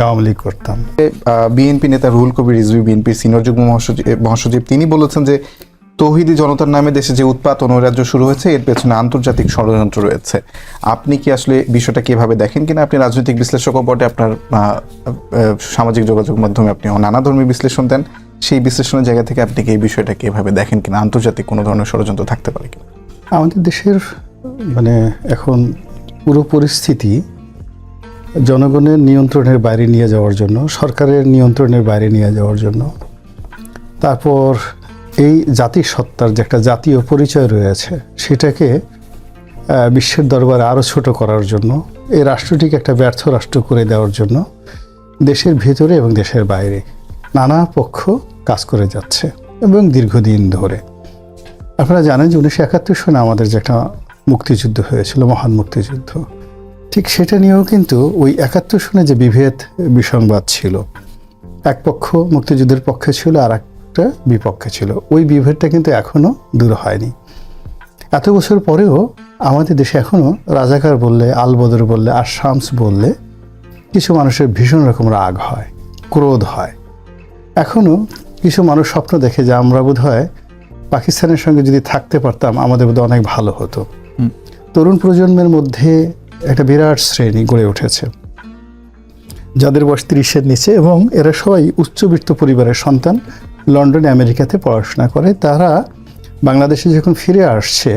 আওয়ামী লীগ করতাম। বিএনপি নেতা রুহুল কবির রিজভী, বিএনপির সিনিয়র যুগ্ম মহাসচিব, তিনি বলেছেন যে তৌহিদি জনতার নামে দেশে যে উৎপাত ও নৈরাজ্য শুরু হয়েছে এর পেছনে আন্তর্জাতিক ষড়যন্ত্র রয়েছে। আপনি কি আসলে বিষয়টা কিভাবে দেখেন? কিনা আপনি রাজনৈতিক বিশ্লেষকও বটে, আপনার সামাজিক যোগাযোগ মাধ্যমে আপনি নানা ধর্মী বিশ্লেষণ দেন, সেই বিশ্লেষণের জায়গা থেকে আপনি কি এই বিষয়টা কিভাবে দেখেন? কিনা আন্তর্জাতিক কোনো ধরনের ষড়যন্ত্র থাকতে পারে কিনা? আমাদের দেশের এখন পুরো পরিস্থিতি জনগণের নিয়ন্ত্রণের বাইরে নিয়ে যাওয়ার জন্য, সরকারের নিয়ন্ত্রণের বাইরে নিয়ে যাওয়ার জন্য, তারপর এই জাতিসত্তার যে একটা জাতীয় পরিচয় রয়েছে সেটাকে বিশ্বের দরবারে আরও ছোট করার জন্য, এই রাষ্ট্রটিকে একটা ব্যর্থ রাষ্ট্র করে দেওয়ার জন্য দেশের ভেতরে এবং দেশের বাইরে নানা পক্ষ কাজ করে যাচ্ছে এবং দীর্ঘদিন ধরে। আপনারা জানেন যে 1971 সনে আমাদের যে একটা মুক্তিযুদ্ধ হয়েছিল, মহান মুক্তিযুদ্ধ, ঠিক সেটা নিয়েও কিন্তু ওই 71 সনে যে বিভেদ বিসংবাদ ছিল, এক পক্ষ মুক্তিযুদ্ধের পক্ষে ছিল আর একটা বিপক্ষে ছিল, ওই বিভেদটা কিন্তু এখনও দূর হয়নি। এত বছর পরেও আমাদের দেশে এখনও রাজাকার বললে, আলবদর বললে আর শামস বললে কিছু মানুষের ভীষণ রকম রাগ হয়, ক্রোধ হয়। এখনও কিছু মানুষ স্বপ্ন দেখে যে আমরা বোধহয় পাকিস্তানের সঙ্গে যদি থাকতে পারতাম আমাদের বোধহয় অনেক ভালো হতো। তরুণ প্রজন্মের মধ্যে একটা বিরাট শ্রেণী গড়ে উঠেছে যাদের বয়স 30-এর নিচে, এবং এরা সবাই উচ্চবিত্ত পরিবারের সন্তান, লন্ডনে আমেরিকাতে পড়াশোনা করে। তারা বাংলাদেশে যখন ফিরে আসছে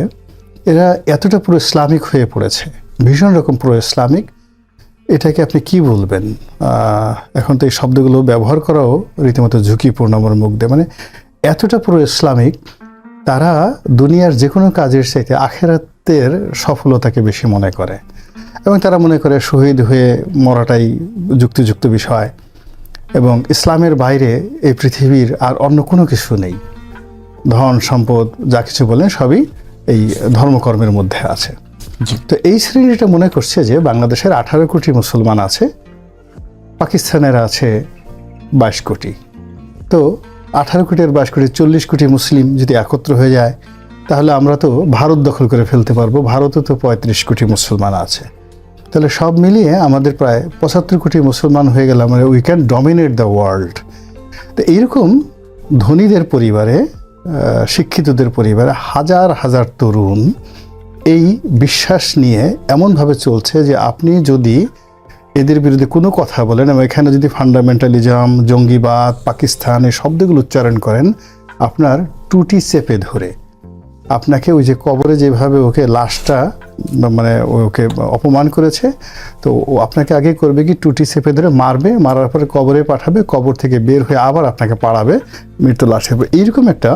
এরা এতটা পুরো ইসলামিক হয়ে পড়েছে, ভীষণ রকম পুরো ইসলামিক। এটাকে আপনি কি বলবেন? এখন তো এই শব্দগুলো ব্যবহার করাও রীতিমতো ঝুঁকিপূর্ণ আমার মুখ দিয়ে। এতটা পুরো ইসলামিক, তারা দুনিয়ার যে কোনো কাজের চাইতে আখেরাতের সফলতাকে বেশি মনে করে, এবং তারা মনে করে শহীদ হয়ে মরাটাই যুক্তিযুক্ত বিষয়, এবং ইসলামের বাইরে এই পৃথিবীর আর অন্য কোনো কিছু নেই। ধন সম্পদ যা কিছু বলেন সবই এই ধর্মকর্মের মধ্যে আছে। তো এই শ্রেণীটা মনে করছে যে বাংলাদেশের 18 কোটি মুসলমান আছে, পাকিস্তানের আছে 22 কোটি। তো 18 কোটি আর 22 কোটি, 40 কোটি মুসলিম যদি একত্র হয়ে যায় তাহলে আমরা তো ভারত দখল করে ফেলতে পারবো। ভারতে তো 35 কোটি মুসলমান আছে, তাহলে সব মিলিয়ে আমাদের প্রায় 75 কোটি মুসলমান হয়ে গেলে আমরা we can dominate the world. তো এইরকম ধনীদের পরিবারে, শিক্ষিতদের পরিবারে হাজার হাজার তরুণ এই বিশ্বাস নিয়ে এমনভাবে চলছে যে আপনি যদি এদের বিরুদ্ধে কোনো কথা বলেন এবং এখানে যদি ফান্ডামেন্টালিজম, জঙ্গিবাদ, পাকিস্তান এই শব্দগুলো উচ্চারণ করেন, আপনার টুটি চেপে ধরে আপনাকে ওই যে কবরে যেভাবে ওকে লাশটা ওকে অপমান করেছে, তো ও আপনাকে আগে করবে কি টুটি চেপে ধরে মারবে, মারার পরে কবরে পাঠাবে, কবর থেকে বের হয়ে আবার আপনাকে পাড়াবে, মৃত্যু লাশের। এইরকম একটা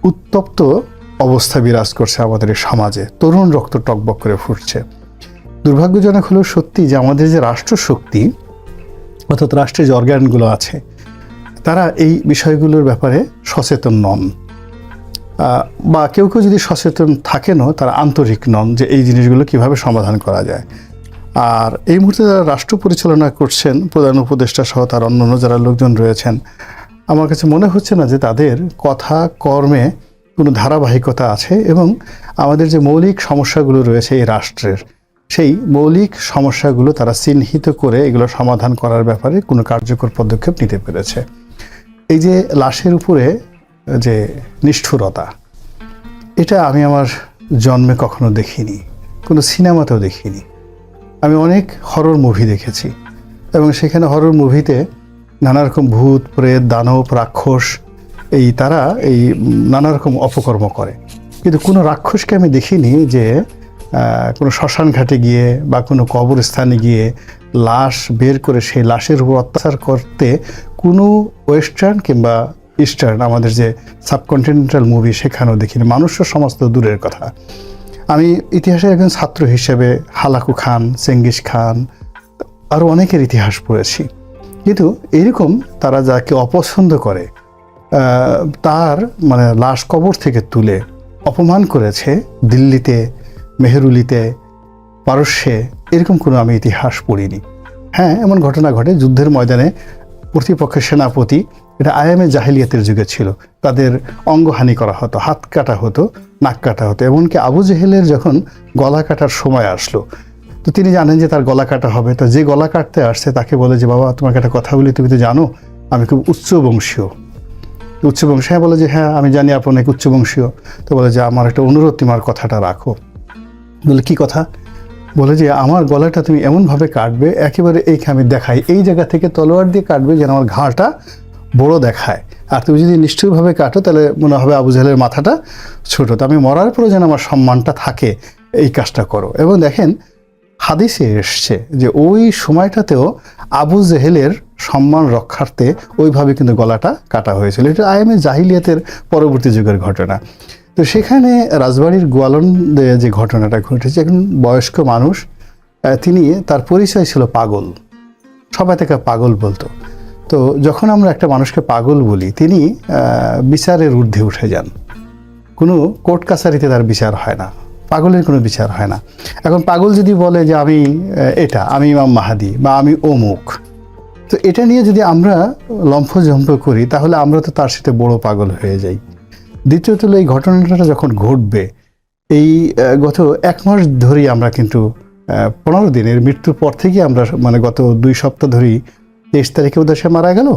উত্তপ্ত অবস্থা বিরাজ করছে আমাদের এই সমাজে, তরুণ রক্ত টকবক করে ফুটছে। দুর্ভাগ্যজনক হলো সত্যি যে আমাদের যে রাষ্ট্রশক্তি অর্থাৎ রাষ্ট্রের যে অর্গানগুলো আছে তারা এই বিষয়গুলোর ব্যাপারে সচেতন নন, বা কেউ কেউ যদি সচেতন থাকেনও তারা আন্তরিক নন যে এই জিনিসগুলো কিভাবে সমাধান করা যায়। আর এই মুহূর্তে যারা রাষ্ট্র পরিচালনা করছেন, প্রধান উপদেষ্টা সহ তার অন্যান্য যারা লোকজন রয়েছেন, আমার কাছে মনে হচ্ছে না যে তাদের কথা কর্মে কোনো ধারাবাহিকতা আছে, এবং আমাদের যে মৌলিক সমস্যাগুলো রয়েছে এই রাষ্ট্রের, সেই মৌলিক সমস্যাগুলো তারা চিহ্নিত করে এগুলো সমাধান করার ব্যাপারে কোনো কার্যকর পদক্ষেপ নিতে পেরেছে। এই যে লাশের উপরে যে নিষ্ঠুরতা, এটা আমি আমার জন্মে কখনো দেখিনি, কোনো সিনেমাতেও দেখিনি। আমি অনেক হরর মুভি দেখেছি, এবং সেখানে হরর মুভিতে নানা রকম ভূত, প্রেত, দানব, রাক্ষস তারা নানা রকম অপকর্ম করে, কিন্তু কোনো রাক্ষসকে আমি দেখিনি যে কোনো শ্মশান ঘাটে গিয়ে বা কোনো কবরস্থানে গিয়ে লাশ বের করে সেই লাশের উপর অত্যাচার করতে কোনো ওয়েস্টার্ন কিংবা ইস্টার্ন আমাদের যে সাবকন্টিনেন্টাল মুভি সেখানেও দেখিনি। মানুষের সমাজ তো দূরের কথা। আমি ইতিহাসের একজন ছাত্র হিসেবে হালাকু খান, চেঙ্গিস খান, আরও অনেকের ইতিহাস পড়েছি, কিন্তু এরকম তারা যাকে অপছন্দ করে তার লাশ কবর থেকে তুলে অপমান করেছে দিল্লিতে, মেহরুলিতে, পারস্যে, এরকম কোনো আমি ইতিহাস পড়িনি। হ্যাঁ, এমন ঘটনা ঘটে যুদ্ধের ময়দানে প্রতিপক্ষের সেনাপতি, এটা আয়ামে জাহিলিয়াতের যুগে ছিল, তাদের অঙ্গহানি করা হতো, হাত কাটা হতো, নাক কাটা হতো, এমনকি আবু জেহেলের যখন গলা কাটার সময় আসলো, তো তো তিনি জানেন যে তার গলা কাটা হবে, তো যে গলা কাটতে আসছে তাকে বলে যে বাবা তোমাকে একটা কথা বলি, তুমি তো জানো আমি খুব উচ্চবংশীয়। উচ্চবংশী, হ্যাঁ, বলে যে হ্যাঁ আমি জানি আপনি অনেক উচ্চবংশীয়। তো বলে যে আমার একটা অনুরোধ, তুমি আমার কথাটা রাখো। বলে কি কথা? বলে যে আমার গলাটা তুমি এমনভাবে কাটবে একেবারে এইখানে আমি দেখাই, এই জায়গা থেকে তলোয়ার দিয়ে কাটবে যেন আমার ঘাড়টা বড় দেখায়, আর তুমি যদি নিষ্ঠুরভাবে কাটো তাহলে মনে হবে আবু জাহেলের মাথাটা ছোট, তো আমি মরার পরে যেন আমার সম্মানটা থাকে, এই কাজটা করো। এবং দেখেন হাদিসে এসছে যে ওই সময়টাতেও আবু জেহেলের সম্মান রক্ষার্থে ওইভাবে কিন্তু গলাটা কাটা হয়েছিল। এটা আইএমএ জাহিলিয়াতের পরবর্তী যুগের ঘটনা। তো সেখানে রাজবাড়ির গোয়ালন্দে যে ঘটনাটা ঘটেছে, একজন বয়স্ক মানুষ, তিনি, তার পরিচয় ছিল পাগল, সবাই তাকে পাগল বলতো। তো যখন আমরা একটা মানুষকে পাগল বলি, তিনি বিচারের ঊর্ধ্বে উঠে যান, কোনো কোর্ট কাছারিতে তার বিচার হয় না, পাগলের কোনো বিচার হয় না। এখন পাগল যদি বলে যে আমি আমি ইমাম মাহাদি বা আমি অমুক, তো এটা নিয়ে যদি আমরা লম্ফঝম্প করি তাহলে আমরা তো তার সাথে বড় পাগল হয়ে যাই। দ্বিতীয়ত এই ঘটনাটা যখন ঘটবে, এই গত 1 মাস ধরেই আমরা কিন্তু 15 দিনের মৃত্যুর পর থেকে আমরা মানে গত 2 সপ্তাহ ধরেই 23 তারিখে বোধহয় সে মারা গেল,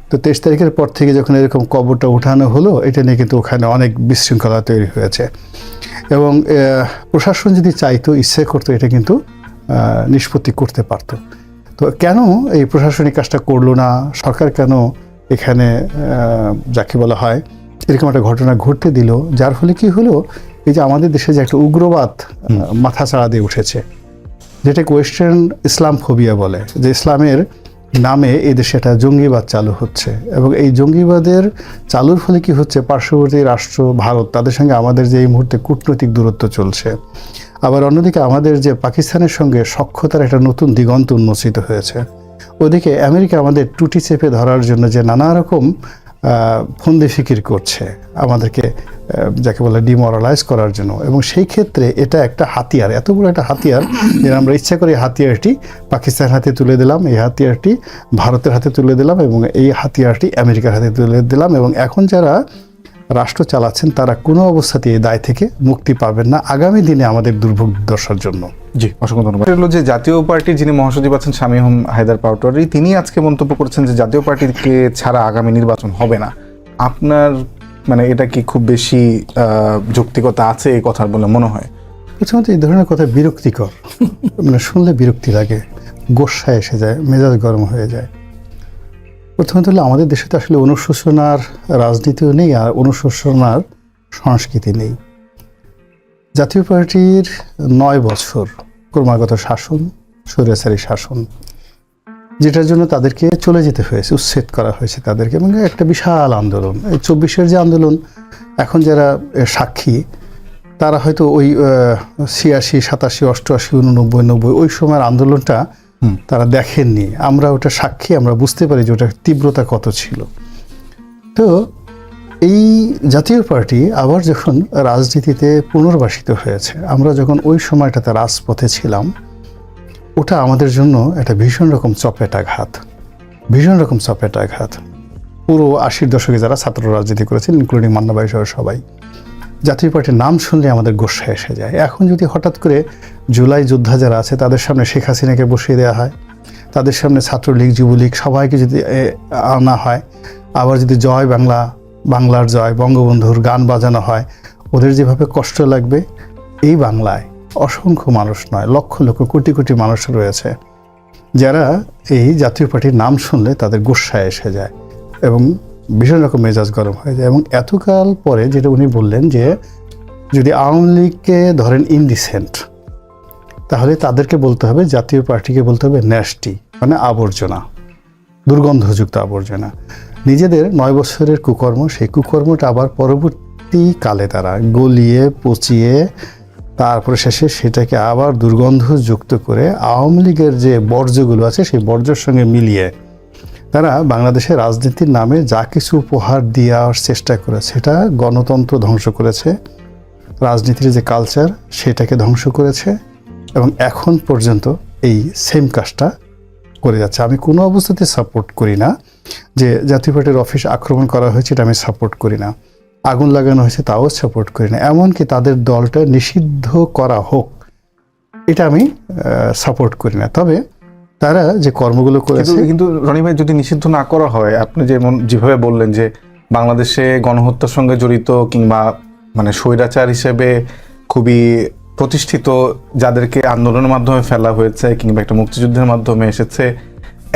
তো 23 তারিখের পর থেকে যখন এরকম কবরটা উঠানো হলো, এটা নিয়ে কিন্তু ওখানে অনেক বিশৃঙ্খলা তৈরি হয়েছে। এবং প্রশাসন যদি চাইতো, ইচ্ছে করতো, এটা কিন্তু নিষ্পত্তি করতে পারতো। তো কেন এই প্রশাসনিক কাজটা করলো না, সরকার কেন এখানে যাকে বলা হয় এরকম একটা ঘটনা ঘটতে দিল, যার ফলে কি হলো, এই যে আমাদের দেশে যে একটা উগ্রবাদ মাথা চাড়া দিয়ে উঠেছে, যেটাকে ওয়েস্টার্ন ইসলাম ফোবিয়া বলে, যে ইসলামের নামে এই দেশে একটা জঙ্গিবাদ চালু হচ্ছে। এবং এই জঙ্গিবাদের চালুর ফলে কি হচ্ছে, পার্শ্ববর্তী রাষ্ট্র ভারত, তাদের সঙ্গে আমাদের যে এই মুহূর্তে কূটনৈতিক দূরত্ব চলছে, আবার অন্যদিকে আমাদের যে পাকিস্তানের সঙ্গে সখ্যতার একটা নতুন দিগন্ত উন্মোচিত হয়েছে, ওদিকে আমেরিকা আমাদের টুটি চেপে ধরার জন্য যে নানা রকম ফন্দি ফিকির করছে আমাদেরকে, যাকে বলে ডিমোরালাইজ করার জন্য। এবং সেই ক্ষেত্রে এটা একটা হাতিয়ার, এত বড় একটা হাতিয়ার যে আমরা ইচ্ছা করে এই হাতিয়ারটি পাকিস্তানের হাতে তুলে দিলাম, এই হাতিয়ারটি ভারতের হাতে তুলে দিলাম, এবং এই হাতিয়ারটি আমেরিকার হাতে তুলে দিলাম। এবং এখন যারা রাষ্ট্র চালাচ্ছেন তারা কোনো অবস্থাতেই এই দায় থেকে মুক্তি পাবেন না আগামী দিনে আমাদের দুর্ভোগ দশার জন্য। জি, অসংখ্য ধন্যবাদ। হলো যে জাতীয় পার্টির যিনি মহাসচিব আছেন শামীম হায়দার পাটোয়ারি, তিনি আজকে মন্তব্য করেছেন যে জাতীয় পার্টিকে ছাড়া আগামী নির্বাচন হবে না। আপনার মানে এটা কি খুব বেশি যৌক্তিকতা আছে এই কথার বলে মনে হয়? প্রথমত এই ধরনের কথা বিরক্তিকর, মানে শুনলে বিরক্তি লাগে, গোস্বা এসে যায়, মেজাজ গরম হয়ে যায়। প্রথমত হলো আমাদের দেশে তো আসলে অনুশোচনার রাজনীতিও নেই, আর অনুশোচনার সংস্কৃতি নেই। জাতীয় পার্টির 9 বছর ক্রমাগত শাসন, স্বৈরাচারী শাসন, যেটার জন্য তাদেরকে চলে যেতে হয়েছে, উচ্ছেদ করা হয়েছে তাদেরকে, এবং একটা বিশাল আন্দোলন, এই 24-এর যে আন্দোলন, এখন যারা সাক্ষী তারা হয়তো ওই 86, 87, 88, 89, 90 ওই সময়ের আন্দোলনটা তারা দেখেননি, আমরা ওটা সাক্ষী, আমরা বুঝতে পারি যে ওটার তীব্রতা কত ছিল। তো এই জাতীয় পার্টি আবার যখন রাজনীতিতে পুনর্বাসিত হয়েছে, আমরা যখন ওই সময়টাতে রাজপথে ছিলাম, ওটা আমাদের জন্য একটা ভীষণ রকম চপেটাঘাত, ভীষণ রকম চপেটাঘাত। পুরো 80-র দশকে যারা ছাত্র রাজনীতি করেছেন, ইনক্লুডিং মান্না ভাই সহ সবাই, জাতীয় পার্টির নাম শুনলে আমাদের গোস্বা এসে যায়। এখন যদি হঠাৎ করে জুলাই যোদ্ধা যারা আছে তাদের সামনে শেখ হাসিনাকে বসিয়ে দেওয়া হয়, তাদের সামনে ছাত্রলীগ, যুবলীগ সবাইকে যদি আনা হয়, আবার যদি জয় বাংলা, বাংলার জয়, বঙ্গবন্ধুর গান বাজানো হয়, ওদের যেভাবে কষ্ট লাগবে। এই বাংলায় অসংখ্য মানুষ নয়, লক্ষ লক্ষ, কোটি কোটি মানুষ রয়েছে যারা এই জাতীয় পার্টির নাম শুনলে তাদের গোস্বা এসে যায় এবং ভীষণ রকম মেজাজ গরম হয়ে যায়। এবং এতকাল পরে যেটা উনি বললেন যে যদি আওয়ামী লীগকে ধরেন ইনডিসেন্ট, তাহলে তাদেরকে বলতে হবে, জাতীয় পার্টিকে বলতে হবে ন্যাস্টি, মানে আবর্জনা, দুর্গন্ধযুক্ত আবর্জনা। নিজেদের 9 বছরের কুকর্ম, সেই কুকর্মটা আবার পরবর্তীকালে তারা গলিয়ে পচিয়ে তারপরে শেষে সেটাকে আবার দুর্গন্ধযুক্ত করে আওয়ামী লীগের যে বর্জ্যগুলো আছে সেই বর্জ্যের সঙ্গে মিলিয়ে তারা বাংলাদেশের রাজনীতির নামে যা কিছু উপহার দেওয়ার চেষ্টা করে, সেটা গণতন্ত্র ধ্বংস করেছে, রাজনীতির যে কালচার সেটাকে ধ্বংস করেছে, এবং এখন পর্যন্ত এই সেম কাজটা করে যাচ্ছে। আমি কোনো অবস্থাতে সাপোর্ট করি না যে জাতীয় পার্টির অফিস আক্রমণ করা হয়েছে, এটা আমি সাপোর্ট করি না। আগুন লাগানো হয়েছে তাও সাপোর্ট করি না। এমনকি তাদের দলটা নিষিদ্ধ করা হোক, এটা আমি সাপোর্ট করি না। তবে তারা যে কর্মগুলো করেছে, কিন্তু রনি ভাই, যদি নিষিদ্ধ না করা হয়, আপনি যেভাবে বললেন যে বাংলাদেশে গণহত্যার সঙ্গে জড়িত কিংবা মানে স্বৈরাচার হিসেবে খুবই প্রতিষ্ঠিত যাদেরকে আন্দোলনের মাধ্যমে ফেলা হয়েছে কিংবা একটা মুক্তিযুদ্ধের মাধ্যমে এসেছে,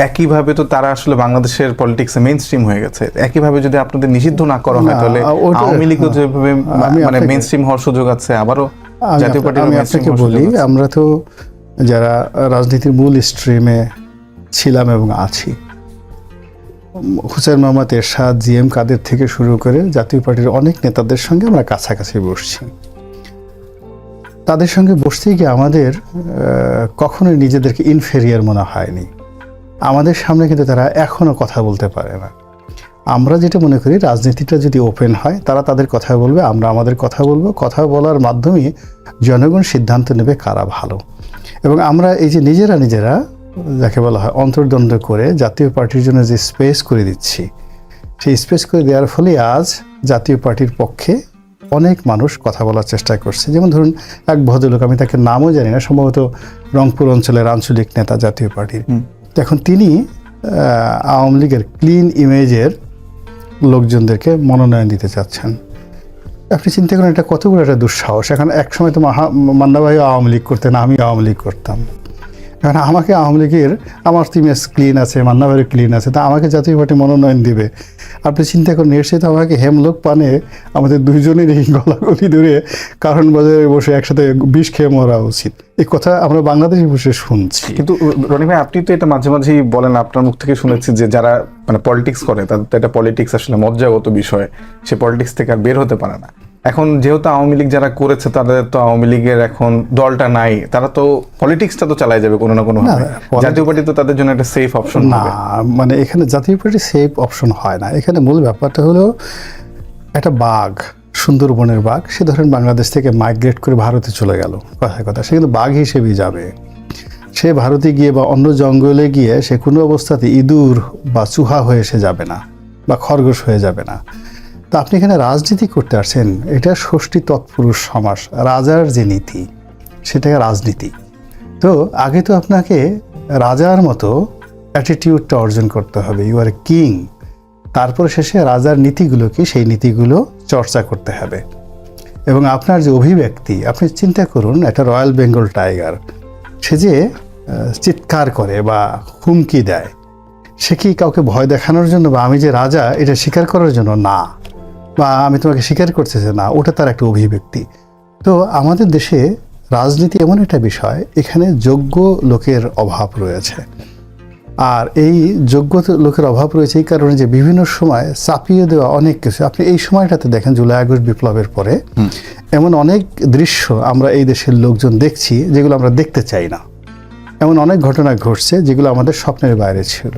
একইভাবে তো তারা আসলে বাংলাদেশের পলিটিক্সে মেইন স্ট্রিম হয়ে গেছে। একইভাবে যদি আপনাদের নিষিদ্ধ না করা হয়, তাহলে আওয়ামী লীগও যেভাবে মানে মেইন স্ট্রিম হওয়ার সুযোগ আছে, আবারও জাতীয় পার্টির আমি আপনাকে বলি, আমরা তো যারা রাজনীতির মূল স্ট্রিমে ছিলাম এবং আছি, হুসেন মোহাম্মদ এরশাদ, জিএম কাদের থেকে শুরু করে জাতীয় পার্টির অনেক নেতাদের সঙ্গে আমরা কাছাকাছি বসছি। তাদের সঙ্গে বসতে গিয়ে আমাদের কখনোই নিজেদেরকে ইনফেরিয়ার মনে হয়নি। আমাদের সামনে কিন্তু তারা এখনও কথা বলতে পারে না। আমরা যেটা মনে করি, রাজনীতিটা যদি ওপেন হয়, তারা তাদের কথা বলবে, আমরা আমাদের কথা বলবো। কথা বলার মাধ্যমে জনগণ সিদ্ধান্ত নেবে কারা ভালো। এবং আমরা এই যে নিজেরা যাকে বলা হয় অন্তর্দ্বন্দ্ব করে জাতীয় পার্টির জন্য যে স্পেস করে দিচ্ছি, সেই স্পেস করে দেওয়ার ফলে আজ জাতীয় পার্টির পক্ষে অনেক মানুষ কথা বলার চেষ্টা করছে। যেমন ধরুন, এক ভদ্রলোক, আমি তাকে নামও জানি না, সম্ভবত রংপুর অঞ্চলের আঞ্চলিক নেতা জাতীয় পার্টির। এখন তিনি আওয়ামী লীগের ক্লিন ইমেজের লোকজনদেরকে মনোনয়ন দিতে চাচ্ছেন। আপনি চিন্তা করেন এটা কত বড় একটা দুঃসাহস। এখন এক সময় তো মান্না ভাই আওয়ামী লীগ করতেন, আমি আওয়ামী লীগ করতাম। এখন আমাকে আওয়ামী লীগের, আমার তো ইমেজ ক্লিন আছে, মান্না ভাইয়ের ক্লিন আছে, তা আমাকে জাতীয় পার্টি মনোনয়ন দিবে। আপনি চিন্তা করেন, এর সাথে আমাকে হেমলোক পানে আমাদের দুইজনেরই গলাগলি ধরে কারণ বাজারে বসে একসাথে বিষ খেয়ে মরা উচিত। এই কথা আমরা বাংলাদেশে বসে শুনছি। কিন্তু রনি ভাই, আপনি তো এটা মাঝে মাঝেই বলেন, আপনার মুখ থেকে শুনেছি যে যারা মানে পলিটিক্স করে, তাদের তো এটা পলিটিক্স আসলে মজ্জাগত বিষয়, সে পলিটিক্স থেকে আর বের হতে পারে না। এখন যেহেতু আওয়ামী লীগ যারা করেছে, তাদের তো আওয়ামী লীগের এখন দলটা নাই, তারা তো পলিটিক্সটা তো চালাই যাবে কোনো না কোনো ভাবে। জাতীয় পার্টি তো তাদের জন্য একটা সেফ অপশন না, মানে এখানে জাতীয় পার্টি সেফ অপশন হয় না। এখানে মূল ব্যাপারটা হলো, একটা বাঘ, সুন্দরবনের বাঘ, সে ধরেন বাংলাদেশ থেকে মাইগ্রেট করে ভারতে চলে গেল, কথা সে কিন্তু বাঘ হিসেবেই যাবে। সে ভারতে গিয়ে বা অন্য জঙ্গলে গিয়ে সে কোনো অবস্থাতে ইঁদুর বা চুহা হয়ে সে যাবে না, বা খরগোশ হয়ে যাবে না। তো আপনি এখানে রাজনীতি করতে আসছেন, এটা ষষ্ঠী তৎপুরুষ সমাস, রাজার যে নীতি সেটাকে রাজনীতি। তো আগে তো আপনাকে রাজার মতো অ্যাটিটিউডটা অর্জন করতে হবে, ইউ আর এ কিং। তারপর শেষে রাজার নীতিগুলো কি, সেই নীতিগুলো চর্চা করতে হবে। এবং আপনার যে অভিব্যক্তি, আপনি চিন্তা করুন, একটা রয়্যাল বেঙ্গল টাইগার, সে যে চিৎকার করে বা হুমকি দেয়, সে কি কাউকে ভয় দেখানোর জন্য বা আমি যে রাজা এটা স্বীকার করার জন্য? না। বা আমি তোমাকে স্বীকার করতেছি না, ওটা তার একটা অভিব্যক্তি। তো আমাদের দেশে রাজনীতি এমন একটা বিষয়, এখানে যোগ্য লোকের অভাব রয়েছে। আর এই যোগ্য লোকের অভাব রয়েছে এই কারণে যে বিভিন্ন সময় চাপিয়ে দেওয়া অনেক কিছু। আপনি এই সময়টাতে দেখেন, জুলাই আগস্ট বিপ্লবের পরে এমন অনেক দৃশ্য আমরা এই দেশের লোকজন দেখছি যেগুলো আমরা দেখতে চাই না। এমন অনেক ঘটনা ঘটছে যেগুলো আমাদের স্বপ্নের বাইরে ছিল।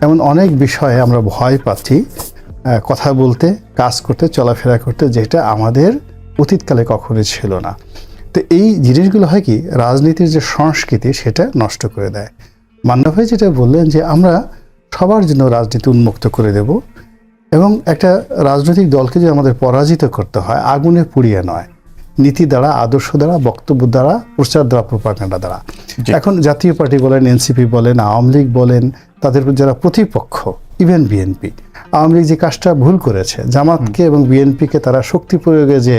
এমন অনেক বিষয়ে আমরা ভয় পাচ্ছি কথা বলতে, কাজ করতে, চলাফেরা করতে, যেটা আমাদের অতীতকালে কখনোই ছিল না। তো এই জিনিসগুলো হয় কি, রাজনীতির যে সংস্কৃতি সেটা নষ্ট করে দেয়। মান্না ভাই যেটা বললেন যে আমরা সবার জন্য রাজনীতি উন্মুক্ত করে দেব, এবং একটা রাজনৈতিক দলকে যদি আমাদের পরাজিত করতে হয়, আগুনে পুড়িয়ে নয়, নীতি দ্বারা, আদর্শ দ্বারা, বক্তব্য দ্বারা, প্রচার দ্বারা, প্রোপাগান্ডা দ্বারা। এখন জাতীয় পার্টি বলেন, এনসিপি বলেন, আওয়ামী লীগ বলেন, তাদের যারা প্রতিপক্ষ, ইভেন বিএনপি, আওয়ামী লীগ যে কাজটা ভুল করেছে, জামাতকে এবং বিএনপিকে তারা শক্তি প্রয়োগে যে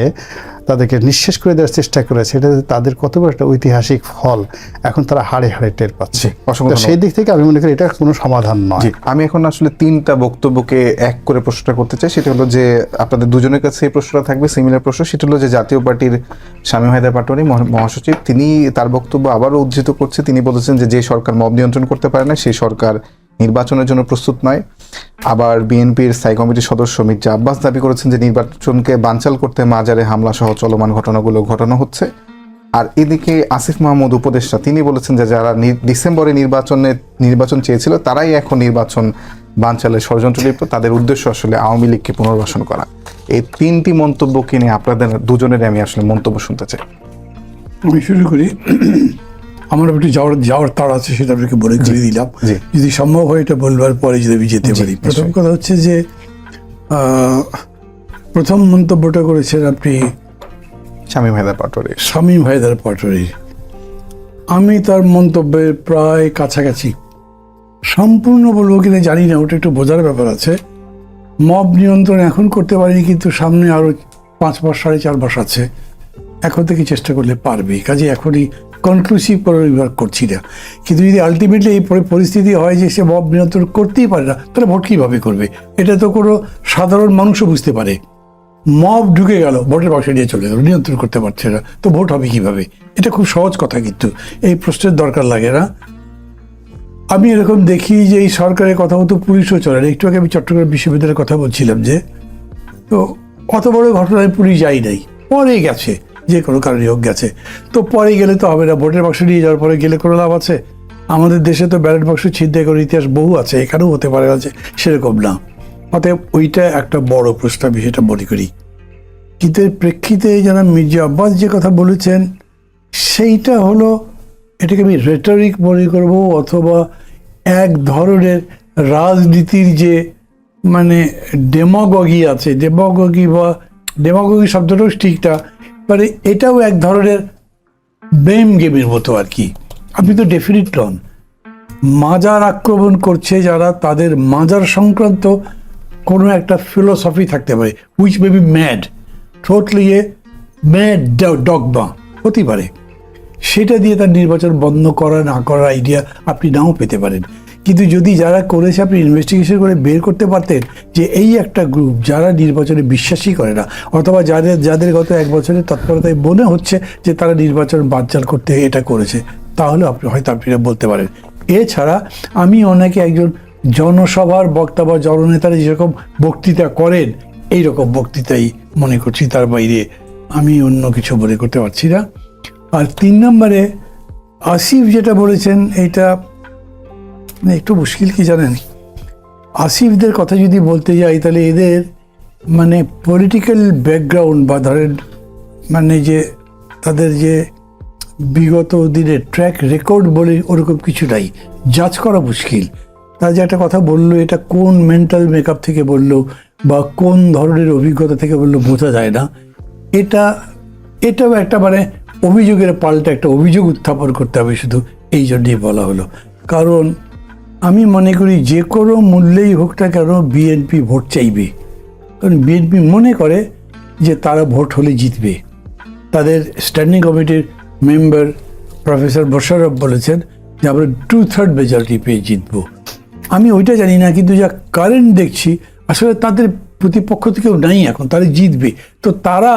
তাদেরকে নিঃশেষ করে দেওয়ার চেষ্টা করেছে, এটা তাদের কত বড় একটা ঐতিহাসিক ফল এখন তারা হাড়ে হাড়ে টের পাচ্ছে। সেই দিক থেকে আমি মনে করি এটা কোনো সমাধান নয়। আমি এখন আসলে তিনটা বক্তব্যকে এক করে প্রশ্নটা করতে চাই। সেটা হলো যে আপনাদের দুজনের কাছে এই প্রশ্নটা থাকবে, সিমিলার প্রশ্ন। সেটা হলো যে জাতীয় পার্টির শামীম হায়দার পাটোয়ারী মহাসচিব, তিনি তার বক্তব্য আবারও উদ্ধৃত করছে। তিনি বলেছেন যে সরকার মব নিয়ন্ত্রণ করতে পারে না, সেই সরকার নির্বাচনের জন্য প্রস্তুত নয়। আবার বিএনপির স্থায়ী কমিটির সদস্য মির্জা আব্বাস দাবি করেছেন যে নির্বাচনকে বানচাল করতে মাজারে হামলা সহ চলমান ঘটনাগুলো ঘটানো হচ্ছে। আর এদিকে আসিফ মাহমুদ উপদেষ্টা, তিনি বলেছেন যে যারা ডিসেম্বরে নির্বাচন চেয়েছিল তারাই এখন নির্বাচন বানচালের ষড়যন্ত্র লিপ্ত, তাদের উদ্দেশ্য আসলে আওয়ামী লীগকে পুনর্বাসন করা। এই তিনটি মন্তব্যকে নিয়ে আপনাদের দুজনের আমি আসলে মন্তব্য শুনতে চাই। আমি শুরু করি। আমার একটু যাওয়ার তাড় আছে, সেটা আপনাকে বলে করে দিলাম। যদি সম্ভব হয় এটা বলবার পরে যদি আমি যেতে পারি। প্রথম কথা হচ্ছে যে প্রথম মন্তব্যটা করেছেন আপনি শামীম হায়দার পাটোয়ারী। আমি তার মন্তব্যের প্রায় কাছাকাছি। সম্পূর্ণ বলবো কিনা জানি না, ওটা একটু বোঝার ব্যাপার আছে। মব নিয়ন্ত্রণ এখন করতে পারিনি, কিন্তু সামনে আরও 5 মাস 4.5 মাস আছে, এখন থেকে চেষ্টা করলে পারবে। কাজে এখনই কনক্লুসিভ করে রিমার্ক করছি না, কিন্তু যদি আলটিমেটলি এই পরিস্থিতি হয় যে সে মব নিয়ন্ত্রণ করতেই পারে না, তাহলে ভোট কীভাবে করবে? এটা তো কোনো সাধারণ মানুষও বুঝতে পারে। মব ঢুকে গেল, ভোটের বাক্স নিয়ে চলে গেল, নিয়ন্ত্রণ করতে পারছে না, তো ভোট হবে কীভাবে? এটা খুব সহজ কথা, কিন্তু এই প্রশ্নের দরকার লাগে না। আমি এরকম দেখি যে এই সরকারের কথা মতো পুলিশও চলে না। একটু আগে আমি চট্টগ্রাম বিশ্ববিদ্যালয়ের কথা বলছিলাম, যে তো অত বড় ঘটনায় পুলিশ যাই নাই, পরে গেছে, যে কোনো কারণে হোক গেছে। তো পরে গেলে তো হবে না, ভোটের বাক্স নিয়ে যাওয়ার পরে গেলে কোনো লাভ আছে? আমাদের দেশে তো ব্যালট বাক্স ছিনতাই করার ইতিহাস বহু আছে, এখানেও হতে পারে আছে, সেরকম না। অতএব ওইটা একটা বড় প্রশ্ন, আমি সেটা মনে করি। কিন্তু এর প্রেক্ষিতে যারা মির্জা আব্বাস যে কথা বলেছেন, সেইটা হলো, এটাকে আমি রেটরিক মনে করবো, অথবা এক ধরনের রাজনীতির যে মানে ডেমাগগি আছে, ডেমাগগি শব্দটাও ঠিকটা, মানে এটাও এক ধরনের ব্লেম গেমের মতো আর কি। আপনি তো ডেফিনিট নন, মাজার আক্রমণ করছে যারা, তাদের মাজার সংক্রান্ত কোনো একটা ফিলোসফি থাকতে পারে, which may be mad, totally A mad dogma হতে পারে। সেটা দিয়ে তার নির্বাচন বন্ধ করা না করার আইডিয়া আপনি নাও পেতে পারেন। কিন্তু যদি যারা করেছে আপনি ইনভেস্টিগেশন করে বের করতে পারতেন যে এই একটা গ্রুপ যারা নির্বাচনে বিশ্বাসই করে না, অথবা যাদের গত 1 বছরের তৎপরতায় মনে হচ্ছে যে তারা নির্বাচন বানচাল করতে এটা করেছে, তাহলে আপনি এটা বলতে পারেন। এছাড়া আমি অনেকে একজন জনসভার বক্তা বা জননেতারা যেরকম বক্তৃতা করেন, এইরকম বক্তৃতাই মনে করছি, তার বাইরে আমি অন্য কিছু মনে করতে পারছি না। আর 3 নম্বরে আসিফ যেটা বলেছেন, এইটা একটু মুশকিল, কি জানেন, আসিফদের কথা যদি বলতে যাই তাহলে এদের মানে পলিটিক্যাল ব্যাকগ্রাউন্ড বা ধরেন মানে যে তাদের যে বিগত দিনের ট্র্যাক রেকর্ড বলে ওরকম কিছু নাই, জাজ করা মুশকিল। তারা যে একটা কথা বললো, এটা কোন মেন্টাল মেকআপ থেকে বললো বা কোন ধরনের অভিজ্ঞতা থেকে বললো বোঝা যায় না। এটাও একটা মানে অভিযোগের পাল্টা একটা অভিযোগ উত্থাপন করতে হবে, শুধু এই জন্যই বলা হলো। কারণ আমি মনে করি যে কোনো মূল্যেই হোক না কেন বিএনপি ভোট চাইবে, কারণ বিএনপি মনে করে যে তারা ভোট হলে জিতবে। তাদের স্ট্যান্ডিং কমিটির মেম্বার প্রফেসর মোশাররফ বলেছেন যে আমরা 2/3 মেজরিটি পেয়ে জিতবো। আমি ওইটা জানি না, কিন্তু যা কারেন্ট দেখছি আসলে তাদের প্রতিপক্ষ থেকেও নাই এখন, তারা জিতবে। তো তারা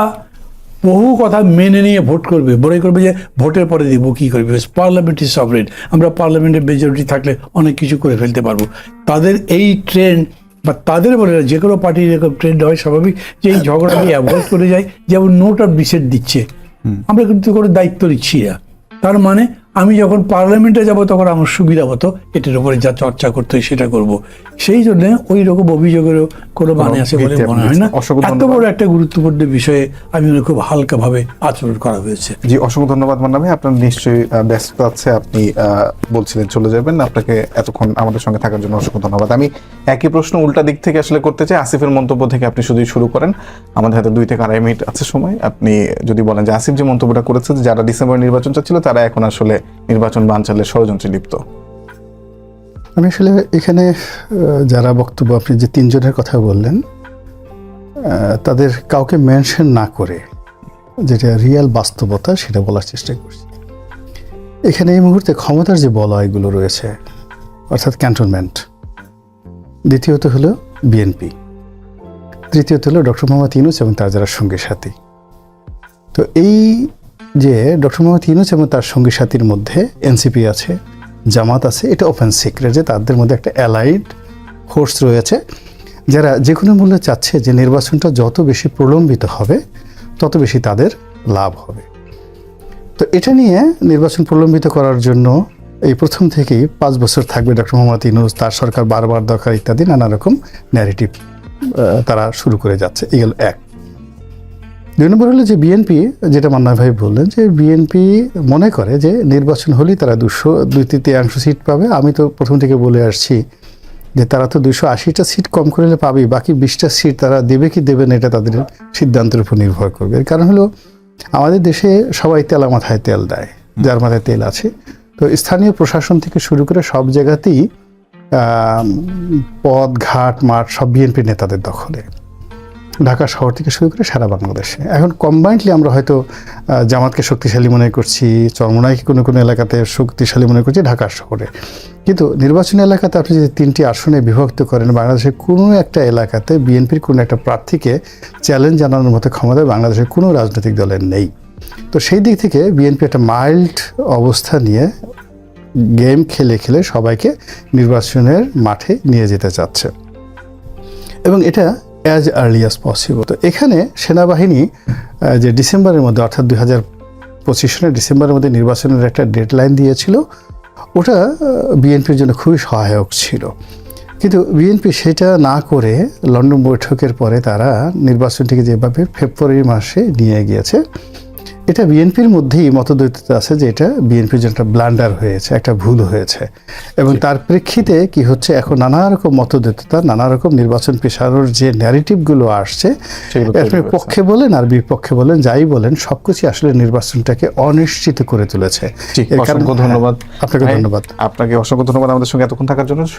বহু কথা মেনে নিয়ে ভোট করবে, মনে করবে যে ভোটের পরে দেখবো কী করবে, পার্লামেন্ট ইজ সভরেন, আমরা পার্লামেন্টের মেজরিটি থাকলে অনেক কিছু করে ফেলতে পারবো। তাদের এই ট্রেন্ড বা তাদের বলে না, যে কোনো পার্টির এরকম ট্রেন্ড হয় স্বাভাবিক, যে এই ঝগড়াকে অ্যাভয়েড করে যায়। যেমন নোট অফ ডিসেন্ট দিচ্ছে, আমরা কিন্তু কোনো দায়িত্ব নিচ্ছি না, তার মানে আমি যখন পার্লামেন্টে যাব তখন আমার সুবিধা মতো এটার উপরে যা চর্চা করতে হয় সেটা করব। সেই জন্য ওই রকম অভিযোগেরও কোনো মানে আছে বলে মনে হয় না। এত বড় একটা গুরুত্বপূর্ণ বিষয়ে আমি খুব হালকাভাবে আচরণ করা হয়েছে। জি, অসংখ্য ধন্যবাদ মান্না ভাই, আপনার নিশ্চয়ই ব্যস্ত আছে, আপনি বলছিলেন চলে যাবেন, আপনাকে এতক্ষণ আমাদের সঙ্গে থাকার জন্য অসংখ্য ধন্যবাদ। আমি একই প্রশ্ন উল্টা দিক থেকে আসলে করতে চাই, আসিফের মন্তব্য থেকে আপনি শুধু শুরু করেন, আমাদের হাতে 2 থেকে 2.5 মিনিট আছে সময়। আপনি যদি বলেন যে আসিফ যে মন্তব্যটা করেছে যে যারা ডিসেম্বর নির্বাচন চাচ্ছিল তারা এখন আসলে নির্বাচন বানচালের ষড়যন্ত্রে লিপ্ত। আমি আসলে এখানে যারা বক্তব্য আপনি যে 3 জনের কথা বললেন, তাদের কাউকে মেনশন না করে যেটা রিয়েল বাস্তবতা সেটা বলার চেষ্টা করছি। এখানে এই মুহূর্তে ক্ষমতার যে বলয়গুলো রয়েছে, অর্থাৎ ক্যান্টনমেন্ট, দ্বিতীয়ত হলো বিএনপি, তৃতীয়ত হলো ডক্টর মোহাম্মদ ইউনূস এবং তার যারা সঙ্গী সাথী। তো এই যে ডক্টর মোহাম্মদ ইউনূস এবং তার সঙ্গী সাথীর মধ্যে এনসিপি আছে, জামাত আছে, এটা ওপেন সিক্রেট যে তাদের মধ্যে একটা অ্যালাইড ফোর্স রয়েছে যারা যে কোনো মূল্যে চাচ্ছে যে নির্বাচনটা যত বেশি প্রলম্বিত হবে তত বেশি তাদের লাভ হবে। তো এটা নিয়ে নির্বাচন প্রলম্বিত করার জন্য এই প্রথম থেকেই 5 বছর থাকবে ডক্টর মোহাম্মদ ইউনূস, তার সরকার বারবার দরকার ইত্যাদি নানা রকম ন্যারেটিভ তারা শুরু করে যাচ্ছে। এগুলো 1। 2 নম্বর হলো যে বিএনপি, যেটা মান্না ভাই বললেন যে বিএনপি মনে করে যে নির্বাচন হলেই তারা 2/3 সিট পাবে। আমি তো প্রথম থেকে বলে আসছি যে তারা তো 280টা সিট কম করে পাবেই, বাকি 20টা সিট তারা দেবে কি দেবে না এটা তাদের সিদ্ধান্তের উপর নির্ভর করবে। এর কারণ হলো আমাদের দেশে সবাই তেলা মাথায় তেল দেয়, যার মাথায় তেল আছে। তো স্থানীয় প্রশাসন থেকে শুরু করে সব জায়গাতেই পথ ঘাট মাঠ সব বিএনপি নেতাদের দখলে, ঢাকা শহর থেকে শুরু করে সারা বাংলাদেশে। এখন কম্বাইন্ডলি আমরা হয়তো জামাতকে শক্তিশালী মনে করছি, চরমোনাইকে কোনো কোনো এলাকাতে শক্তিশালী মনে করছি ঢাকা শহরে, কিন্তু নির্বাচনী এলাকাতে আপনি যদি 3টি আসনে বিভক্ত করেন, বাংলাদেশের কোনো একটা এলাকাতে বিএনপির কোনো একটা প্রার্থীকে চ্যালেঞ্জ জানানোর মতো ক্ষমতা বাংলাদেশের কোনো রাজনৈতিক দলের নেই। তো সেই দিক থেকে বিএনপি একটা মাইল্ড অবস্থা নিয়ে গেম খেলে খেলে সবাইকে নির্বাচনের মাঠে নিয়ে যেতে চাচ্ছে, এবং এটা অ্যাজ আর্লি অ্যাজ পসিবল। তো এখানে সেনাবাহিনী যে ডিসেম্বরের মধ্যে, অর্থাৎ 2025 সালের ডিসেম্বরের মধ্যে নির্বাচনের একটা ডেডলাইন দিয়েছিল, ওটা বিএনপির জন্য খুবই সহায়ক ছিল। কিন্তু বিএনপি সেটা না করে লন্ডন বৈঠকের পরে তারা নির্বাচনটিকে যেভাবে ফেব্রুয়ারি মাসে নিয়ে গিয়েছে, এটা বিএনপির মধ্যেই মতদ্বৈততা আছে যে এটা বিএনপির জন্য একটা ব্লান্ডার হয়েছে, একটা ভুল হয়েছে। এবং তার প্রেক্ষিতে কি হচ্ছে, এখন নানা রকম মতদ্বৈততা, নানা রকম নির্বাচন পেছানোর যে ন্যারেটিভগুলো আসছে, আপনি পক্ষে বলেন আর বিপক্ষে বলেন, যাই বলেন, সবকিছু আসলে নির্বাচনটাকে অনিশ্চিত করে তুলেছে। অসংখ্য ধন্যবাদ আপনাকে ধন্যবাদ। আপনাকে অসংখ্য ধন্যবাদ আমাদের সঙ্গে এতক্ষণ থাকার জন্য।